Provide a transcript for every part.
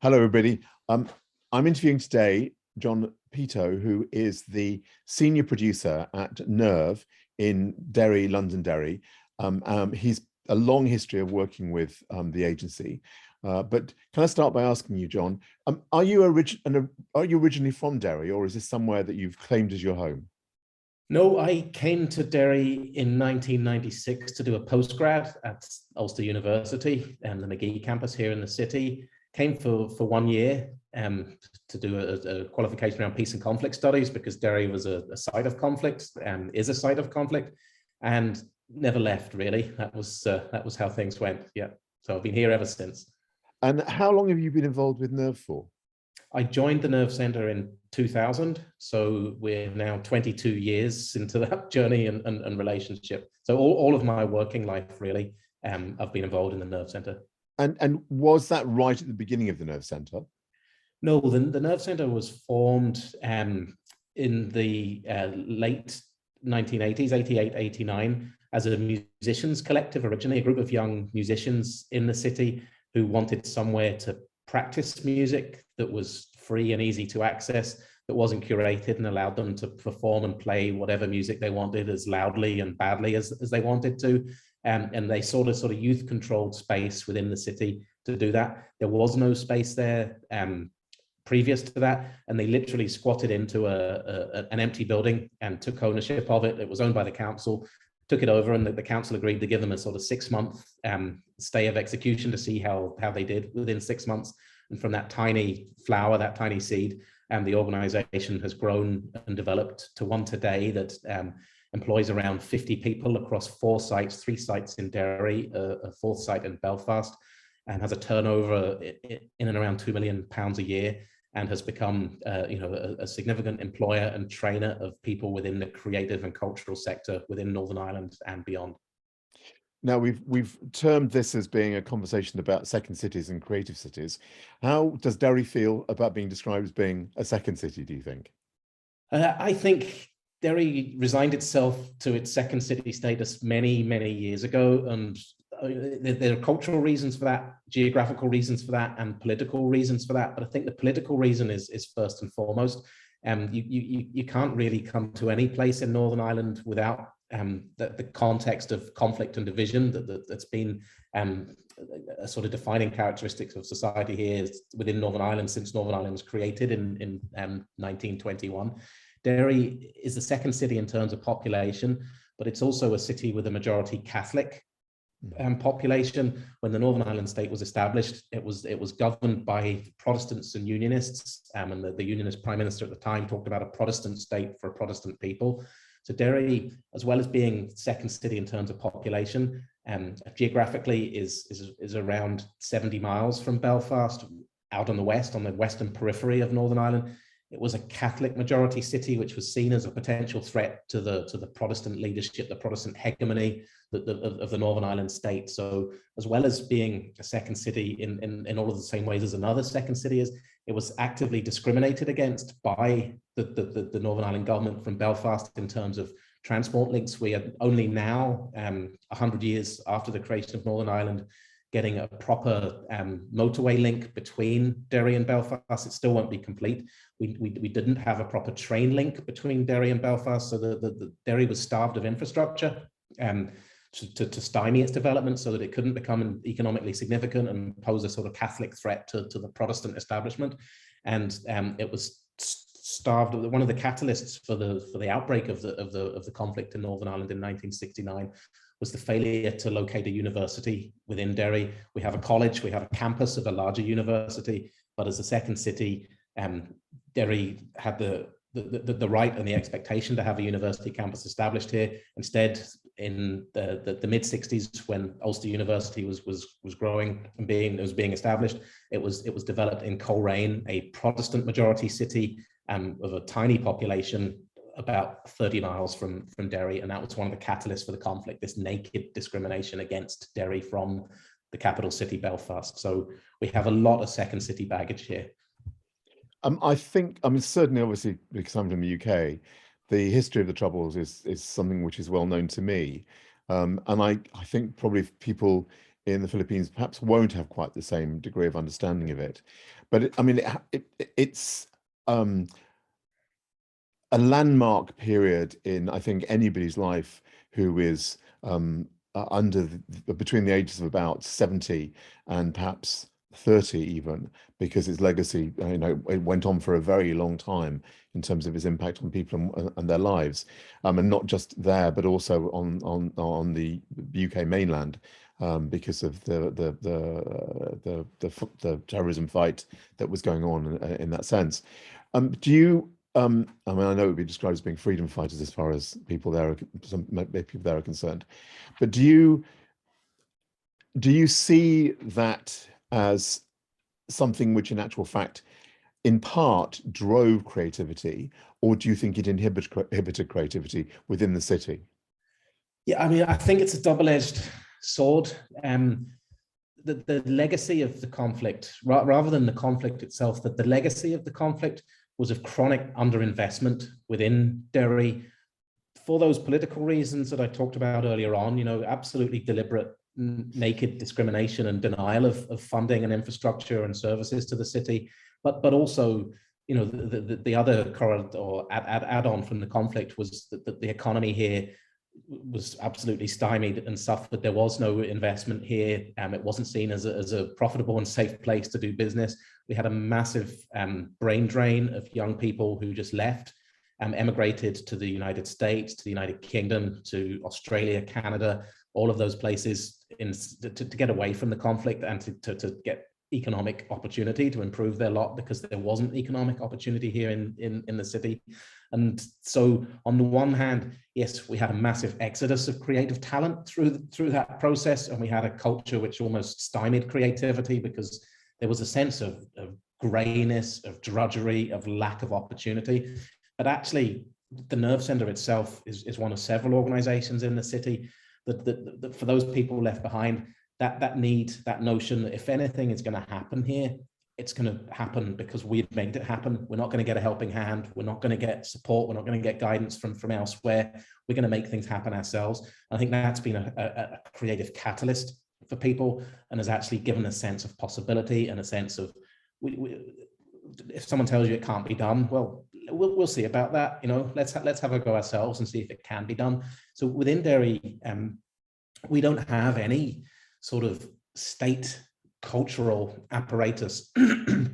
Hello, everybody. I'm interviewing today John Peto, who is the senior producer at Nerve in Derry, Londonderry. He's a long history of working with the agency. But can I start by asking you, John, are you originally from Derry, or is this somewhere that you've claimed as your home? No, I came to Derry in 1996 to do a postgrad at Ulster University and the McGee campus here in the city. Came for 1 year to do a qualification around peace and conflict studies because Derry was a site of conflict, is a site of conflict, and never left really. That was how things went. Yeah, so I've been here ever since. And how long have you been involved with Nerve for? I joined the Nerve Centre in 2000, so we're now 22 years into that journey and relationship. So all of my working life, really, I've been involved in the Nerve Centre. And was that right at the beginning of the Nerve Centre? No, the Nerve Centre was formed in the late 1980s, 88, 89, as a musicians collective, originally a group of young musicians in the city who wanted somewhere to practice music that was free and easy to access, that wasn't curated and allowed them to perform and play whatever music they wanted as loudly and badly as they wanted to. And they sort of youth controlled space within the city to do that. There was no space there previous to that, and they literally squatted into an empty building and took ownership of it. It was owned by the council, took it over, and the council agreed to give them a sort of 6-month stay of execution to see how they did within 6 months. And from that tiny flower, that tiny seed, the organization has grown and developed to one today that employs around 50 people across 4 sites, 3 sites in Derry, a 4th site in Belfast, and has a turnover in and around £2 million a year, and has become a significant employer and trainer of people within the creative and cultural sector within Northern Ireland and beyond. Now, we've termed this as being a conversation about second cities and creative cities. How does Derry feel about being described as being a second city, do you think? I think Derry resigned itself to its second city status many, many years ago, and there are cultural reasons for that, geographical reasons for that, and political reasons for that. But I think the political reason is first and foremost. You can't really come to any place in Northern Ireland without the context of conflict and division that's been a sort of defining characteristics of society here within Northern Ireland since Northern Ireland was created in 1921. Derry is the second city in terms of population, but it's also a city with a majority Catholic population. When the Northern Ireland state was established, it was governed by Protestants and Unionists, and the Unionist Prime Minister at the time talked about a Protestant state for Protestant people. So Derry, as well as being second city in terms of population, geographically is around 70 miles from Belfast, out on the western periphery of Northern Ireland. It was a Catholic majority city, which was seen as a potential threat to the Protestant leadership, the Protestant hegemony of the Northern Ireland state. So as well as being a second city in all of the same ways as another second city is, it was actively discriminated against by the Northern Ireland government from Belfast in terms of transport links. We are only now, 100 years after the creation of Northern Ireland, getting a proper motorway link between Derry and Belfast. It still won't be complete. We didn't have a proper train link between Derry and Belfast, so the Derry was starved of infrastructure to stymie its development so that it couldn't become economically significant and pose a sort of Catholic threat to the Protestant establishment. And it was starved. One of the catalysts for the outbreak of the conflict in Northern Ireland in 1969 was the failure to locate a university within Derry. We have a college, we have a campus of a larger university, but as a second city, Derry had the right and the expectation to have a university campus established here. Instead, in the mid 60s, when Ulster University was growing and being established, it was developed in Coleraine, a Protestant majority city of a tiny population, about 30 miles from Derry, and that was one of the catalysts for the conflict, this naked discrimination against Derry from the capital city, Belfast. So we have a lot of second city baggage here. I mean, certainly, obviously, because I'm from the UK, the history of the Troubles is something which is well known to me. And I think probably people in the Philippines perhaps won't have quite the same degree of understanding of it. But I mean, it's a landmark period in, I think, anybody's life who is between the ages of about 70 and perhaps 30 even, because its legacy, it went on for a very long time in terms of its impact on people and their lives, and not just there, but also on the UK mainland, because of the terrorism fight that was going on in that sense. Do you? I mean, I know it would be described as being freedom fighters as far as people there, some people there are concerned, but do you see that as something which, in actual fact, in part drove creativity, or do you think it inhibited creativity within the city? Yeah, I mean, I think it's a double-edged sword. The legacy of the conflict, rather than the conflict itself, that the legacy of the conflict was of chronic underinvestment within Derry for those political reasons that I talked about earlier on, absolutely deliberate, naked discrimination and denial of funding and infrastructure and services to the city, but also, the other current or add-on from the conflict was that the economy here was absolutely stymied and suffered. There was no investment here. It wasn't seen as a profitable and safe place to do business. We had a massive brain drain of young people who just left, emigrated to the United States, to the United Kingdom, to Australia, Canada, all of those places to get away from the conflict and to get economic opportunity to improve their lot, because there wasn't economic opportunity here in the city. And so on the one hand, yes, we had a massive exodus of creative talent through that process, and we had a culture which almost stymied creativity because there was a sense of grayness, of drudgery, of lack of opportunity. But actually, the Nerve Centre itself is one of several organizations in the city that for those people left behind, that need, that notion that if anything is going to happen here, it's going to happen because we've made it happen. We're not going to get a helping hand. We're not going to get support. We're not going to get guidance from elsewhere. We're going to make things happen ourselves. I think that's been a creative catalyst for people and has actually given a sense of possibility and a sense of, if someone tells you it can't be done, well, we'll see about that. Let's have a go ourselves and see if it can be done. So within Derry, we don't have any sort of state cultural apparatus. The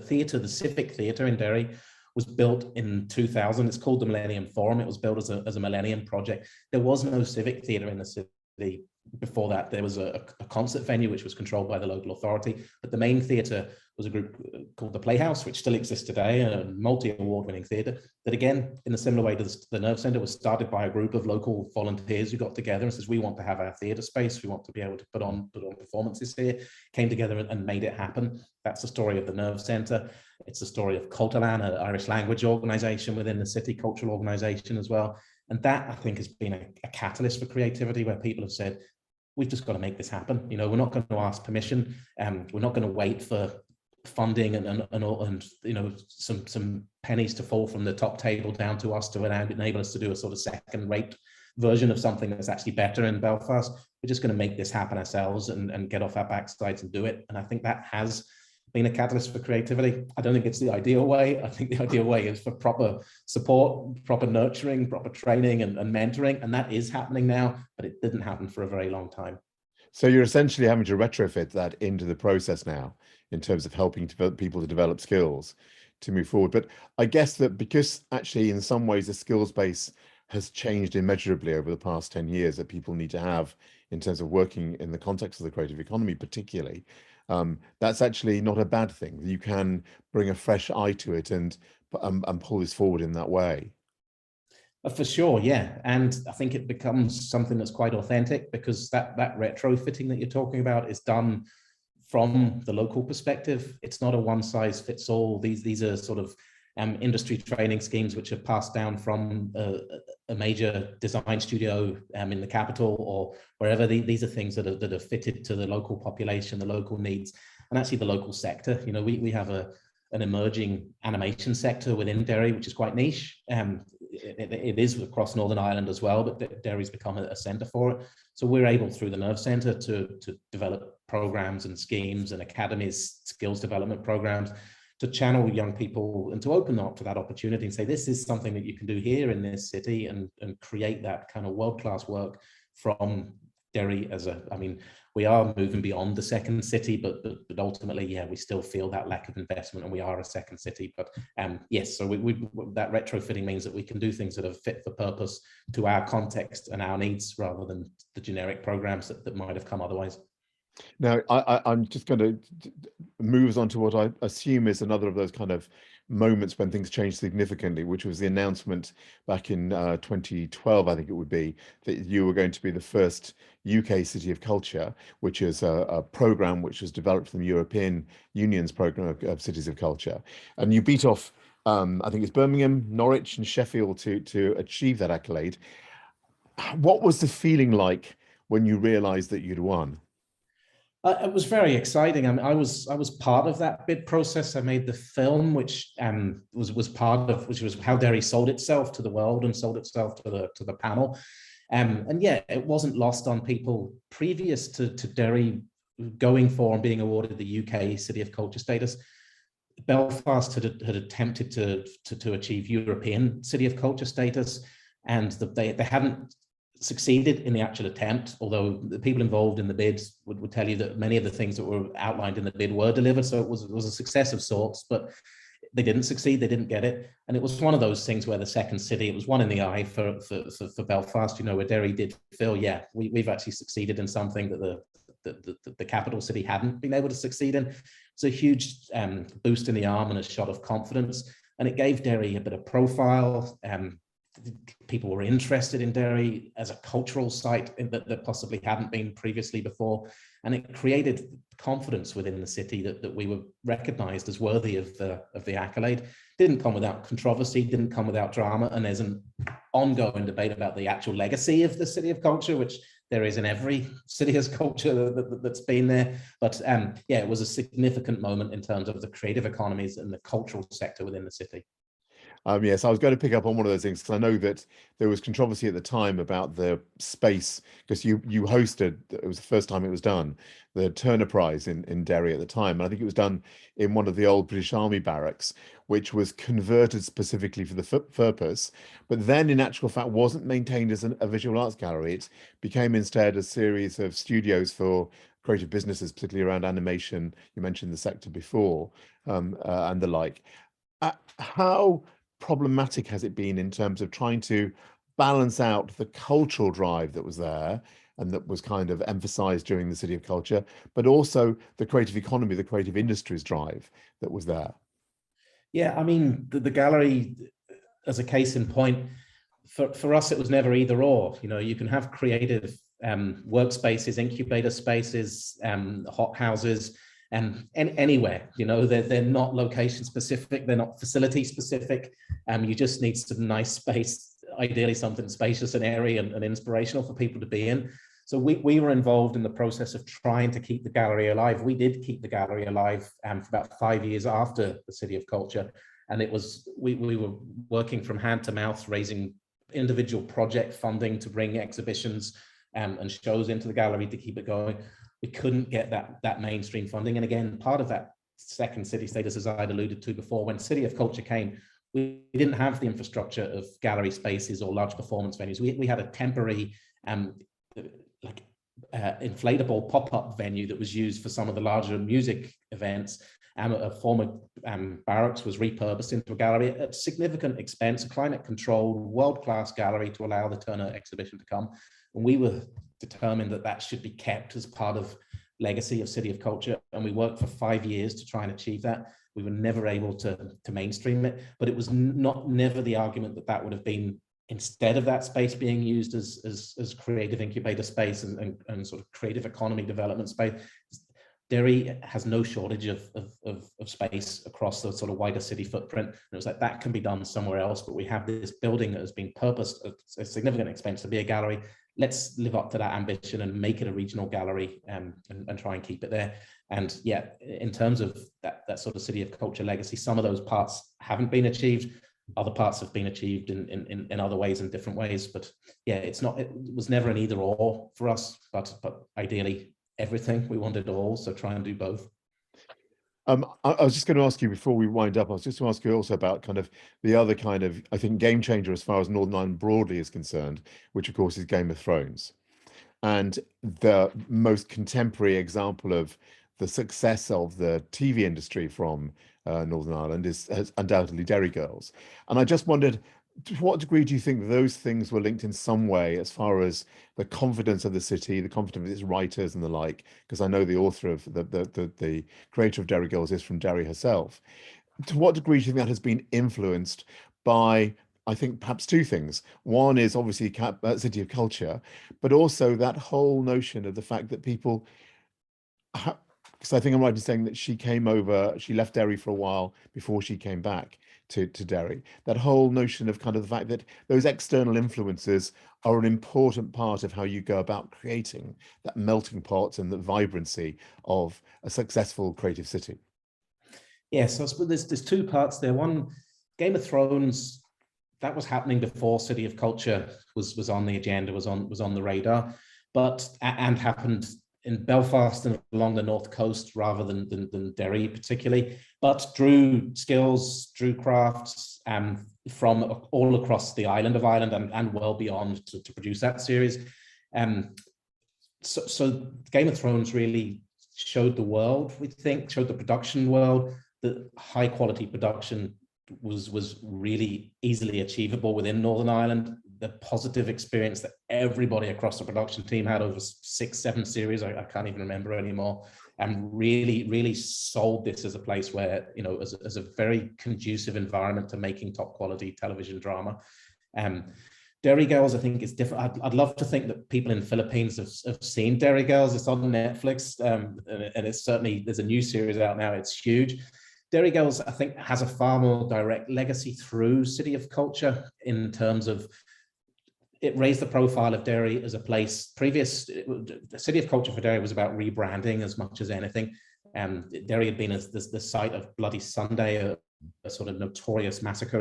theatre, the Civic Theatre in Derry, was built in 2000. It's called the Millennium Forum. It was built as a Millennium project. There was no civic theatre in the city before that. There was a concert venue which was controlled by the local authority, but the main theatre was a group called the Playhouse, which still exists today, a multi-award-winning theatre that, again, in a similar way to the Nerve Centre, was started by a group of local volunteers who got together and says, we want to have our theatre space, we want to be able to put on performances here, came together and made it happen. That's the story of the Nerve Centre. It's the story of Cultalan, an Irish language organisation within the city, cultural organisation as well. And that, I think, has been a catalyst for creativity, where people have said, we've just got to make this happen. We're not going to ask permission. We're not going to wait for funding and some pennies to fall from the top table down to us to enable us to do a sort of second-rate version of something that's actually better in Belfast. We're just going to make this happen ourselves and get off our backsides and do it. And I think that has been a catalyst for creativity. I don't think it's the ideal way. I think the ideal way is for proper support, proper nurturing, proper training and mentoring. And that is happening now, but it didn't happen for a very long time. So you're essentially having to retrofit that into the process now in terms of helping people to develop skills to move forward. But I guess that because actually in some ways the skills base has changed immeasurably over the past 10 years that people need to have in terms of working in the context of the creative economy, particularly, that's actually not a bad thing. You can bring a fresh eye to it and pull this forward in that way. For sure, yeah. And I think it becomes something that's quite authentic, because that retrofitting that you're talking about is done from the local perspective. It's not a one-size-fits-all. These are sort of industry training schemes which are passed down from a major design studio in the capital or wherever. These are things that are fitted to the local population, the local needs, and actually the local sector. We have a an emerging animation sector within Derry, which is quite niche. It is across Northern Ireland as well, but Derry's become a centre for it. So we're able, through the Nerve Centre, to develop programs and schemes and academies, skills development programs, to channel young people and to open up to that opportunity and say, this is something that you can do here in this city, and create that kind of world-class work from Derry as a, I mean, we are moving beyond the second city, but ultimately, yeah, we still feel that lack of investment, and we are a second city. But yes, so that retrofitting means that we can do things that are fit for purpose to our context and our needs, rather than the generic programs that might have come otherwise. Now, I'm just going to move on to what I assume is another of those kind of moments when things changed significantly, which was the announcement back in 2012, I think it would be, that you were going to be the first UK City of Culture, which is a program which was developed from the European Union's program of Cities of Culture. And you beat off, I think it's Birmingham, Norwich and Sheffield to achieve that accolade. What was the feeling like when you realized that you'd won? It was very exciting. I mean, I was part of that bid process. I made the film, which was how Derry sold itself to the world and sold itself to the panel. And yeah, it wasn't lost on people previous to Derry going for and being awarded the UK City of Culture status. Belfast had attempted to achieve European City of Culture status, and they hadn't succeeded in the actual attempt, although the people involved in the bids would tell you that many of the things that were outlined in the bid were delivered. So it was a success of sorts, but they didn't succeed, they didn't get it. And it was one of those things where the second city, it was one in the eye for Belfast, you know, where Derry did feel, yeah, we've actually succeeded in something that the capital city hadn't been able to succeed in. It's a huge boost in the arm and a shot of confidence. And it gave Derry a bit of profile. People were interested in Derry as a cultural site that possibly hadn't been previously before, and it created confidence within the city that we were recognised as worthy of the accolade. Didn't come without controversy, didn't come without drama, and there's an ongoing debate about the actual legacy of the City of Culture, which there is in every city of culture that's been there. But yeah, it was a significant moment in terms of the creative economies and the cultural sector within the city. Yes, I was going to pick up on one of those things because I know that there was controversy at the time about the space, because you hosted, it was the first time it was done, the Turner Prize in Derry at the time. And I think it was done in one of the old British Army barracks, which was converted specifically for the purpose, but then in actual fact wasn't maintained as a visual arts gallery. It became instead a series of studios for creative businesses, particularly around animation. You mentioned the sector before, and the like. How problematic has it been in terms of trying to balance out the cultural drive that was there and that was kind of emphasized during the City of Culture, but also the creative economy, the creative industries drive that was there? Yeah, I mean, the gallery, as a case in point, for us, it was never either or. You know, you can have creative workspaces, incubator spaces, hot houses, anywhere. You know, they're not location specific, they're not facility specific. You just need some nice space, ideally something spacious and airy and inspirational for people to be in. So we were involved in the process of trying to keep the gallery alive. We did keep the gallery alive for about 5 years after the City of Culture. And it was, we were working from hand to mouth, raising individual project funding to bring exhibitions and shows into the gallery to keep it going. We couldn't get that mainstream funding. And again, part of that second city status, as I'd alluded to before, when City of Culture came, we didn't have the infrastructure of gallery spaces or large performance venues. We had a temporary inflatable pop-up venue that was used for some of the larger music events. A former barracks was repurposed into a gallery at significant expense, a climate-controlled, world-class gallery to allow the Turner exhibition to come. And we were determined that should be kept as part of legacy of City of Culture. And we worked for 5 years to try and achieve that. We were never able to mainstream it, but it was never the argument that would have been, instead of that space being used as creative incubator space and sort of creative economy development space, Derry has no shortage of space across the sort of wider city footprint. And it was like, that can be done somewhere else, but we have this building that has been purposed at a significant expense to be a gallery. Let's live up to that ambition and make it a regional gallery, and try and keep it there. And yeah, in terms of that sort of city of culture legacy, some of those parts haven't been achieved. Other parts have been achieved in other ways, in different ways. But yeah, it was never an either or for us, but ideally everything. We wanted all, so try and do both. I was just going to ask you before we wind up, I was just going to ask you also about kind of the other kind of, I think, game changer as far as Northern Ireland broadly is concerned, which of course is Game of Thrones. And the most contemporary example of the success of the TV industry from Northern Ireland is undoubtedly Derry Girls. And I just wondered, to what degree do you think those things were linked in some way as far as the confidence of the city, the confidence of its writers and the like? Because I know the author of the creator of Derry Girls is from Derry herself. To what degree do you think that has been influenced by, I think, perhaps two things? One is obviously City of Culture, but also that whole notion of the fact that people, because I think I'm right in saying that she came over, she left Derry for a while before she came back to Derry. That whole notion of kind of the fact that those external influences are an important part of how you go about creating that melting pot and the vibrancy of a successful creative city. Yes, so I suppose there's two parts there. One, Game of Thrones, that was happening before City of Culture was on the agenda, was on the radar, and happened in Belfast and along the north coast rather than Derry particularly, but drew skills, drew crafts from all across the island of Ireland and well beyond to produce that series. So Game of Thrones really showed the world, we think, showed the production world, that high quality production was really easily achievable within Northern Ireland. The positive experience that everybody across the production team had over 6-7 series, I can't even remember anymore, and really sold this as a place where, you know, as a very conducive environment to making top quality television drama. Derry Girls, I think, is different. I'd love to think that people in the Philippines have seen Derry Girls. It's on Netflix, and it's certainly, there's a new series out now. It's huge. Derry Girls, I think, has a far more direct legacy through City of Culture in terms of it raised the profile of Derry as a place. The City of Culture for Derry was about rebranding as much as anything. Derry had been the site of Bloody Sunday, a sort of notorious massacre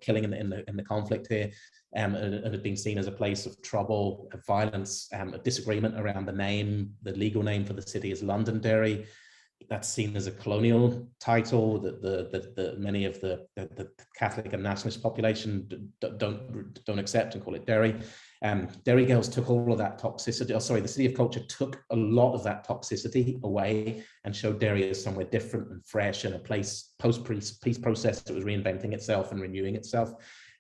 killing in the conflict here, and had been seen as a place of trouble, of violence, a disagreement around the name. The legal name for the city is Londonderry. That's seen as a colonial title that many of the Catholic and nationalist population don't accept and call it Derry. Derry Girls took all of that toxicity. The City of Culture took a lot of that toxicity away and showed Derry as somewhere different and fresh, and a place post-peace process that was reinventing itself and renewing itself.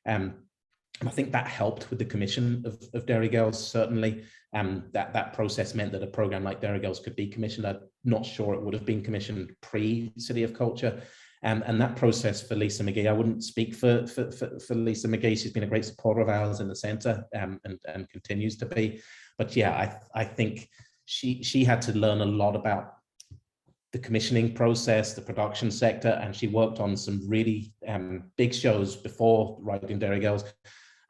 I think that helped with the commission of Derry Girls, certainly. That process meant that a program like Derry Girls could be commissioned. I'm not sure it would have been commissioned pre-City of Culture. And that process for Lisa McGee, I wouldn't speak for Lisa McGee. She's been a great supporter of ours in the centre, and continues to be. But yeah, I think she had to learn a lot about the commissioning process, the production sector, and she worked on some really big shows before writing Derry Girls.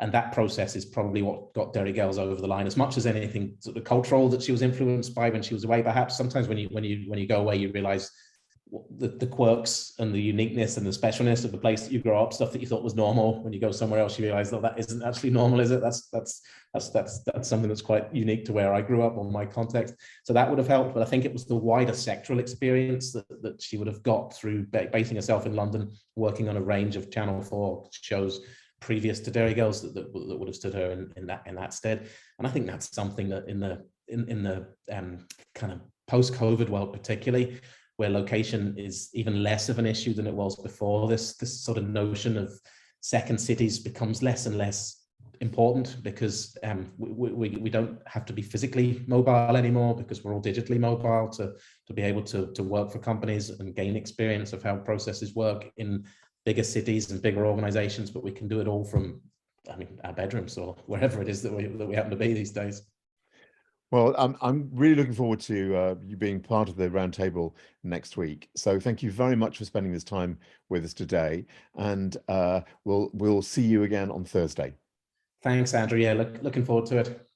And that process is probably what got Derry Girls over the line, as much as anything sort of cultural that she was influenced by when she was away. Perhaps sometimes when you go away, you realize the quirks and the uniqueness and the specialness of the place that you grow up, stuff that you thought was normal. When you go somewhere else, you realize, oh, that isn't actually normal, is it? That's something that's quite unique to where I grew up or my context. So that would have helped. But I think it was the wider sectoral experience that she would have got through basing herself in London, working on a range of Channel 4 shows previous to Derry Girls that would have stood her in that stead. And I think that's something that in the kind of post-COVID world, particularly, where location is even less of an issue than it was before, this sort of notion of second cities becomes less and less important, because we don't have to be physically mobile anymore, because we're all digitally mobile to be able to work for companies and gain experience of how processes work in bigger cities and bigger organizations. But we can do it all from, our bedrooms or wherever it is that we happen to be these days. Well, I'm really looking forward to you being part of the roundtable next week. So thank you very much for spending this time with us today, and we'll see you again on Thursday. Thanks, Andrew. Yeah, looking forward to it.